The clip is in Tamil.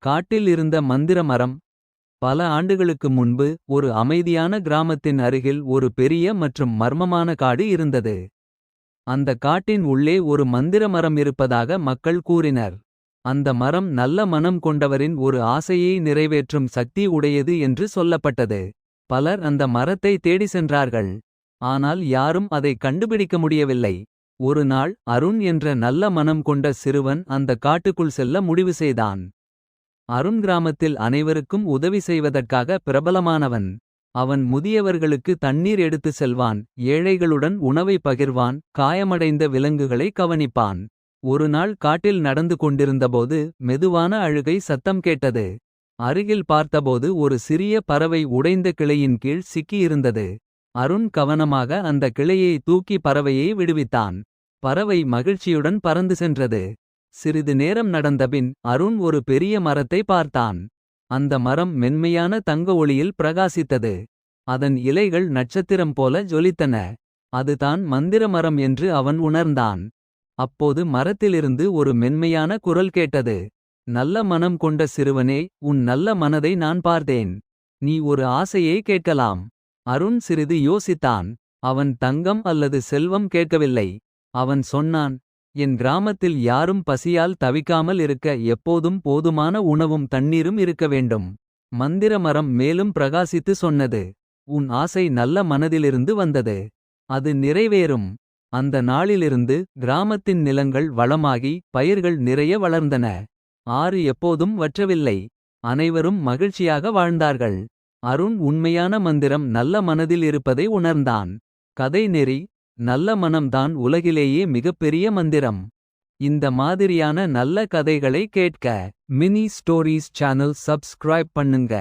காட்டில் இருந்த மந்திர மரம். பல ஆண்டுகளுக்கு முன்பு ஒரு அமைதியான கிராமத்தின் அருகில் ஒரு பெரிய மற்றும் மர்மமான காடு இருந்தது. அந்த காட்டின் உள்ளே ஒரு மந்திர மரம் இருப்பதாக மக்கள் கூறினர். அந்த மரம் நல்ல மனம் கொண்டவரின் ஒரு ஆசையை நிறைவேற்றும் சக்தி உடையது என்று சொல்லப்பட்டது. பலர் அந்த மரத்தை தேடி சென்றார்கள். ஆனால் யாரும் அதை கண்டுபிடிக்க முடியவில்லை. ஒரு நாள் அருண் என்ற நல்ல மனம் கொண்ட சிறுவன் அந்த காட்டுக்குள் செல்ல முடிவு செய்தான். அருண் கிராமத்தில் அனைவருக்கும் உதவி செய்வதற்காக பிரபலமானவன். அவன் முதியவர்களுக்கு தண்ணீர் எடுத்து செல்வான். ஏழைகளுடன் உணவை பகிர்வான். காயமடைந்த விலங்குகளை கவனிப்பான். ஒரு நாள் காட்டில் நடந்து கொண்டிருந்தபோது மெதுவான அழுகை சத்தம் கேட்டது. அருகில் பார்த்தபோது ஒரு சிறிய பறவை உடைந்த கிளையின் கீழ் சிக்கியிருந்தது. அருண் கவனமாக அந்த கிளையை தூக்கி பறவையை விடுவித்தான். பறவை மகிழ்ச்சியுடன் பறந்து சென்றது. சிறிது நேரம் நடந்தபின் அருண் ஒரு பெரிய மரத்தை பார்த்தான். அந்த மரம் மென்மையான தங்க ஒளியில் பிரகாசித்தது. அதன் இலைகள் நட்சத்திரம் போல ஜொலித்தன. அதுதான் மந்திர மரம் என்று அவன் உணர்ந்தான். அப்போது மரத்திலிருந்து ஒரு மென்மையான குரல் கேட்டது. நல்ல மனம் கொண்ட சிறுவனே, உன் நல்ல மனதை நான் பார்த்தேன். நீ ஒரு ஆசையை கேட்கலாம். அருண் சிறிது யோசித்தான். அவன் தங்கம் அல்லது செல்வம் கேட்கவில்லை. அவன் சொன்னான், என் கிராமத்தில் யாரும் பசியால் தவிக்காமல் இருக்க எப்போதும் போதுமான உணவும் தண்ணீரும் இருக்க வேண்டும். மந்திர மரம் மேலும் பிரகாசித்து சொன்னது. உன் ஆசை நல்ல மனதிலிருந்து வந்தது. அது நிறைவேறும். அந்த நாளிலிருந்து கிராமத்தின் நிலங்கள் வளமாகி பயிர்கள் நிறைய வளர்ந்தன. ஆறு எப்போதும் வற்றவில்லை. அனைவரும் மகிழ்ச்சியாக வாழ்ந்தார்கள். அருண் உண்மையான மந்திரம் நல்ல மனதில் இருப்பதை உணர்ந்தான். கதை நெறி: நல்ல மனம்தான் உலகிலேயே மிகப்பெரிய மந்திரம். இந்த மாதிரியான நல்ல கதைகளை கேட்க மினி ஸ்டோரீஸ் சேனல் சப்ஸ்கிரைப் பண்ணுங்க.